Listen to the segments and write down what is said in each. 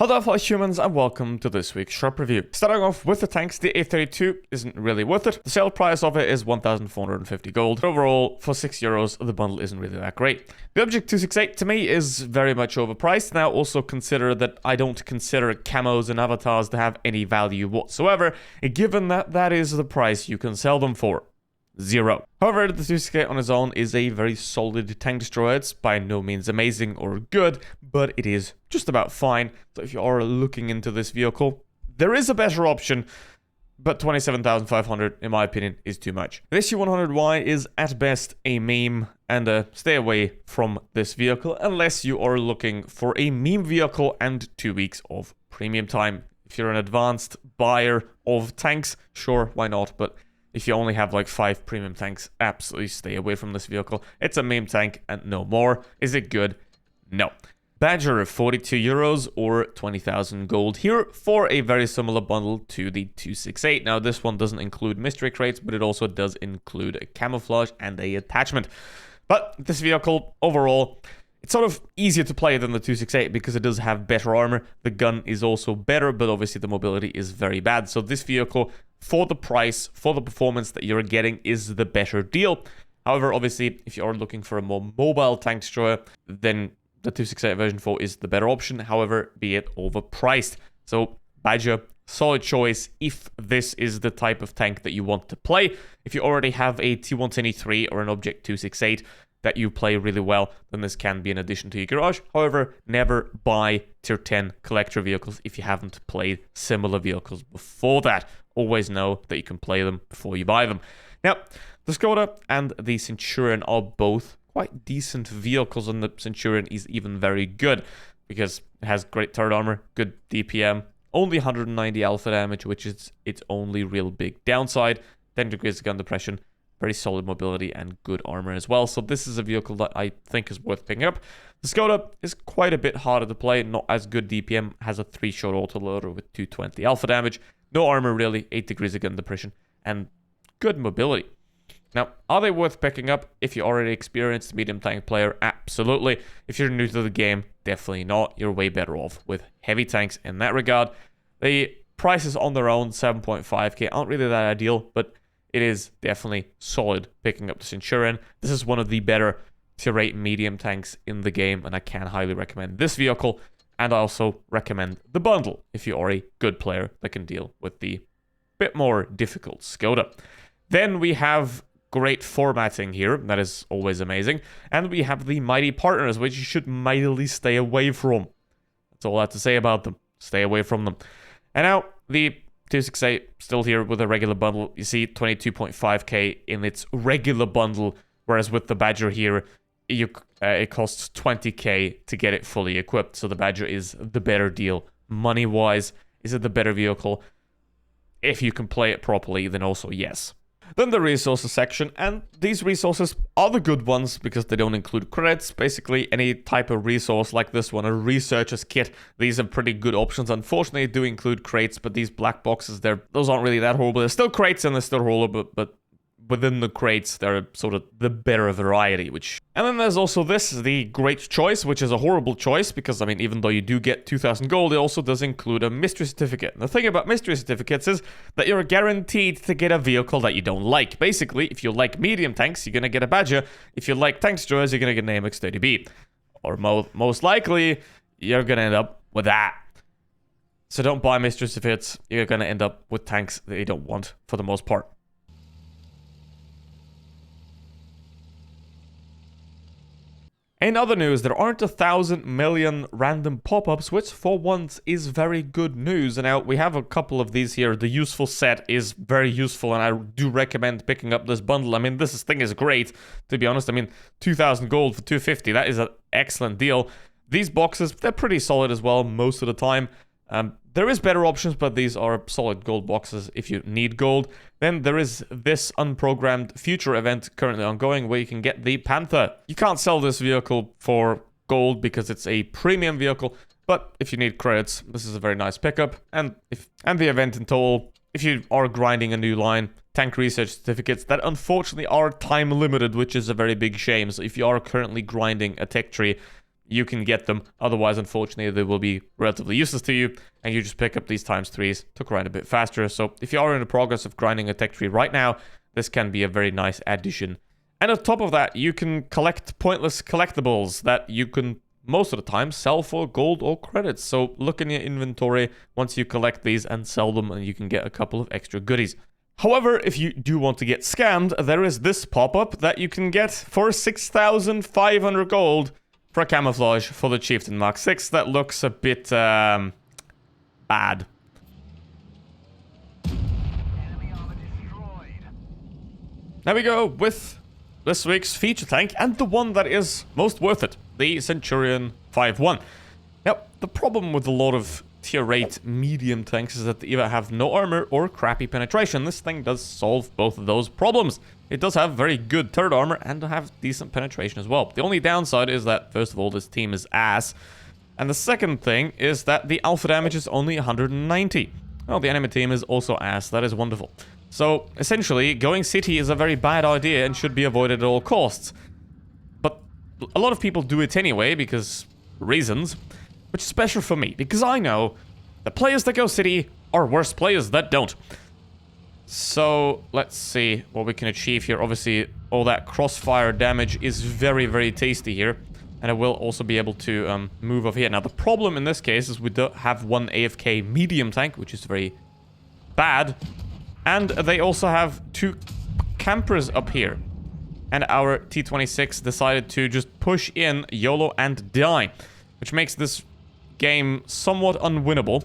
Hello fellow humans and welcome to this week's shop review. Starting off with the tanks, the A32 isn't really worth it. The sale price of it is 1,450 gold. Overall, for €6, the bundle isn't really that great. The Object 268 to me is very much overpriced. Now also consider that I don't consider camos and avatars to have any value whatsoever, given that that is the price you can sell them for. Zero. However, the 268 on its own is a very solid tank destroyer. It's by no means amazing or good, but it is just about fine. So if you are looking into this vehicle, there is a better option, but 27,500, in my opinion, is too much. This U100Y is at best a meme, and stay away from this vehicle unless you are looking for a meme vehicle and 2 weeks of premium time. If you're an advanced buyer of tanks, sure, why not, but if you only have like 5 premium tanks, absolutely stay away from this vehicle. It's a meme tank and no more. Is it good? No. Badger, €42 or 20,000 gold here for a very similar bundle to the 268. Now this one doesn't include mystery crates, but it also does include a camouflage and a attachment. But this vehicle overall, it's sort of easier to play than the 268 because it does have better armor. The gun is also better, but obviously the mobility is very bad. So this vehicle, for the price, for the performance that you're getting, is the better deal. However, obviously, if you are looking for a more mobile tank destroyer, then the 268 version 4 is the better option. However, be it overpriced. So Badger, solid choice if this is the type of tank that you want to play. If you already have a T123 or an Object 268 that you play really well, then this can be an addition to your garage. However, never buy tier 10 collector vehicles if you haven't played similar vehicles before that. Always know that you can play them before you buy them. Now, the Skoda and the Centurion are both quite decent vehicles, and the Centurion is even very good because it has great turret armor, good DPM, only 190 alpha damage, which is its only real big downside, 10 degrees of gun depression, very solid mobility and good armor as well. So this is a vehicle that I think is worth picking up. The Skoda is quite a bit harder to play, not as good DPM, has a 3-shot autoloader with 220 alpha damage, no armor really, 8 degrees of gun depression, and good mobility. Now, are they worth picking up if you're already experienced medium tank player? Absolutely. If you're new to the game, definitely not. You're way better off with heavy tanks in that regard. The prices on their own, 7.5k, aren't really that ideal, but it is definitely solid picking up the Centurion. This is one of the better tier 8 medium tanks in the game, and I can highly recommend this vehicle. And I also recommend the bundle if you are a good player that can deal with the bit more difficult Skoda. Then we have great formatting here. That is always amazing. And we have the mighty partners, which you should mightily stay away from. That's all I have to say about them. Stay away from them. And now the 268 still here with a regular bundle. You see 22.5k in its regular bundle, whereas with the Badger here, it costs 20k to get it fully equipped. So the Badger is the better deal money-wise. Is it the better vehicle? If you can play it properly, then also yes. Then the resources section, and these resources are the good ones because they don't include credits. Basically, any type of resource like this one, a researcher's kit, these are pretty good options. Unfortunately, they do include crates, but these black boxes, those aren't really that horrible. They're still crates and they're still horrible, but within the crates, they're sort of the better variety, And then there's also this, the great choice, which is a horrible choice, because, I mean, even though you do get 2,000 gold, it also does include a mystery certificate. And the thing about mystery certificates is that you're guaranteed to get a vehicle that you don't like. Basically, if you like medium tanks, you're going to get a Badger. If you like tank destroyers, you're going to get an AMX-30B. Or most likely, you're going to end up with that. So don't buy mystery certificates. You're going to end up with tanks that you don't want, for the most part. In other news, there aren't 1,000 million random pop-ups, which for once is very good news. And now we have a couple of these here. The useful set is very useful, and I do recommend picking up this bundle. I mean, this thing is great, to be honest. I mean, 2,000 gold for 250, that is an excellent deal. These boxes, they're pretty solid as well most of the time. There is better options, but these are solid gold boxes if you need gold. Then there is this unprogrammed future event currently ongoing where you can get the Panther. You can't sell this vehicle for gold because it's a premium vehicle, but if you need credits, this is a very nice pickup. And the event in total, if you are grinding a new line, tank research certificates that unfortunately are time limited, which is a very big shame. So if you are currently grinding a tech tree, you can get them. Otherwise, unfortunately, they will be relatively useless to you, and you just pick up these ×3s to grind a bit faster. So if you are in the progress of grinding a tech tree right now, this can be a very nice addition. And on top of that, you can collect pointless collectibles that you can most of the time sell for gold or credits. So look in your inventory once you collect these and sell them, and you can get a couple of extra goodies. However, if you do want to get scammed, there is this pop-up that you can get for 6,500 gold for a camouflage for the Chieftain Mark 6 that looks a bit bad. There we go with this week's feature tank, and the one that is most worth it, the Centurion 5-1. Now, the problem with a lot of tier 8 medium tanks is that they either have no armor or crappy penetration. This thing does solve both of those problems. It does have very good turret armor and have decent penetration as well. The only downside is that, first of all, this team is ass. And the second thing is that the alpha damage is only 190. Well, the enemy team is also ass. That is wonderful. So, essentially, going city is a very bad idea and should be avoided at all costs. But a lot of people do it anyway because reasons. Which is special for me, because I know the players that go city are worse players that don't. So, let's see what we can achieve here. Obviously, all that crossfire damage is very, very tasty here. And I will also be able to move off here. Now, the problem in this case is we do have one AFK medium tank, which is very bad. And they also have 2 campers up here. And our T-26 decided to just push in YOLO and die, which makes this game somewhat unwinnable.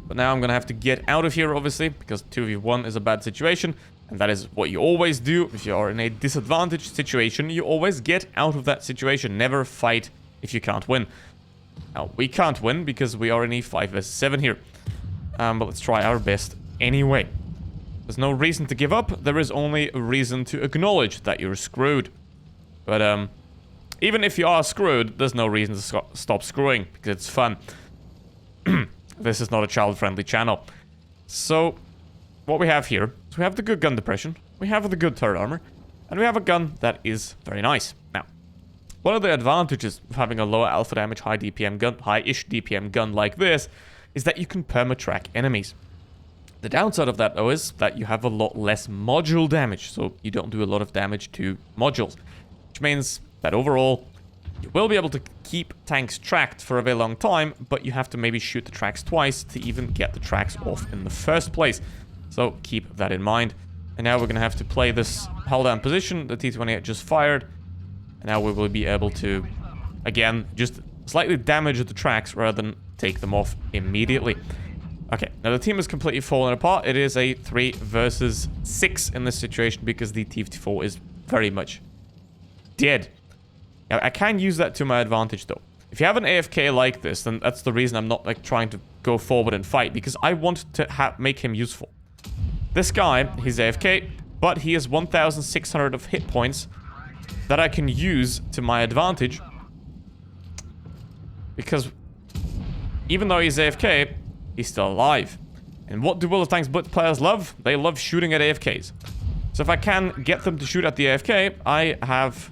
But now I'm gonna have to get out of here, obviously, because 2v1 is a bad situation, and that is what you always do. If you are in a disadvantaged situation, you always get out of that situation. Never fight if you can't win. Now, we can't win because we are in a 5 vs 7 here. But let's try our best anyway. There's no reason to give up. There is only a reason to acknowledge that you're screwed. But, even if you are screwed, there's no reason to stop screwing, because it's fun. This is not a child-friendly channel. So, what we have here is we have the good gun depression, we have the good turret armor, and we have a gun that is very nice. Now, one of the advantages of having a lower alpha damage, high DPM gun, high-ish DPM gun like this, is that you can perma-track enemies. The downside of that, though, is that you have a lot less module damage, so you don't do a lot of damage to modules, which means that overall, you will be able to keep tanks tracked for a very long time, but you have to maybe shoot the tracks twice to even get the tracks off in the first place. So keep that in mind. And now we're going to have to play this held-down position. The T-28 just fired. And now we will be able to, again, just slightly damage the tracks rather than take them off immediately. Okay, now the team is completely fallen apart. It is a 3 versus 6 in this situation because the T-54 is very much dead. Now, I can use that to my advantage, though. If you have an AFK like this, then that's the reason I'm not, like, trying to go forward and fight, because I want to make him useful. This guy, he's AFK, but he has 1,600 of hit points that I can use to my advantage. Because even though he's AFK, he's still alive. And what do World of Tanks Blitz players love? They love shooting at AFKs. So if I can get them to shoot at the AFK, I have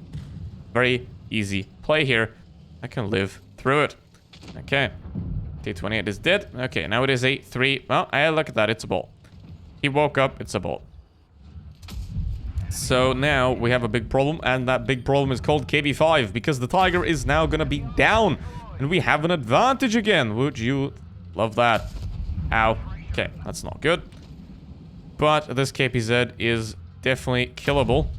very easy play here. I can live through it. Okay. T-28 is dead. Okay, now it is a 3. Oh, hey, look at that. It's a ball. He woke up. It's a ball. So now we have a big problem, and that big problem is called KV5, because the Tiger is now going to be down, and we have an advantage again. Would you love that? Ow. Okay, that's not good. But this KPZ is definitely killable.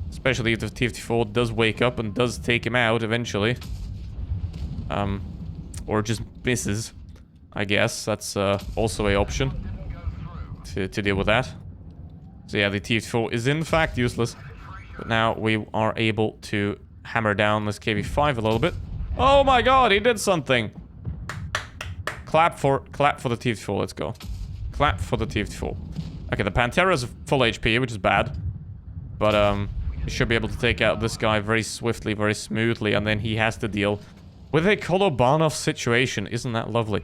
Especially if the T-54 does wake up and does take him out eventually. Or just misses, I guess. That's also an option to deal with that. So yeah, the T-54 is in fact useless. But now we are able to hammer down this KV5 a little bit. Oh my god, he did something! Clap for the T-54, let's go. Clap for the T-54. Okay, the Pantera is full HP, which is bad. But, we should be able to take out this guy very swiftly, very smoothly, and then he has to deal with a Kolobanov situation. Isn't that lovely?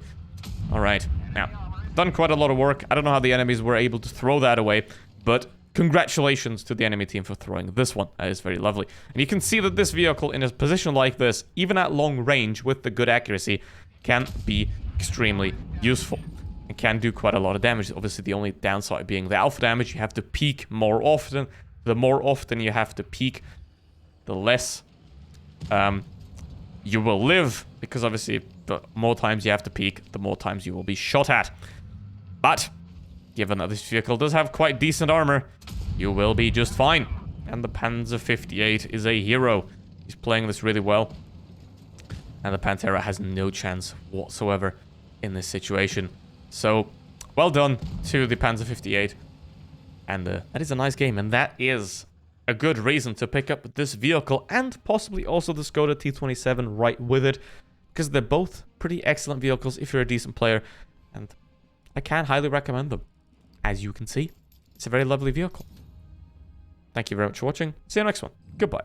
Alright, now, done quite a lot of work. I don't know how the enemies were able to throw that away, but congratulations to the enemy team for throwing this one. That is very lovely. And you can see that this vehicle in a position like this, even at long range with the good accuracy, can be extremely useful. It can do quite a lot of damage. Obviously, the only downside being the alpha damage. You have to peek more often. The more often you have to peek, the less you will live. Because obviously, the more times you have to peek, the more times you will be shot at. But, given that this vehicle does have quite decent armor, you will be just fine. And the Panzer 58 is a hero. He's playing this really well. And the Pantera has no chance whatsoever in this situation. So, well done to the Panzer 58. And that is a nice game. And that is a good reason to pick up this vehicle. And possibly also the Skoda T27 right with it. Because they're both pretty excellent vehicles if you're a decent player. And I can highly recommend them. As you can see, it's a very lovely vehicle. Thank you very much for watching. See you next one. Goodbye.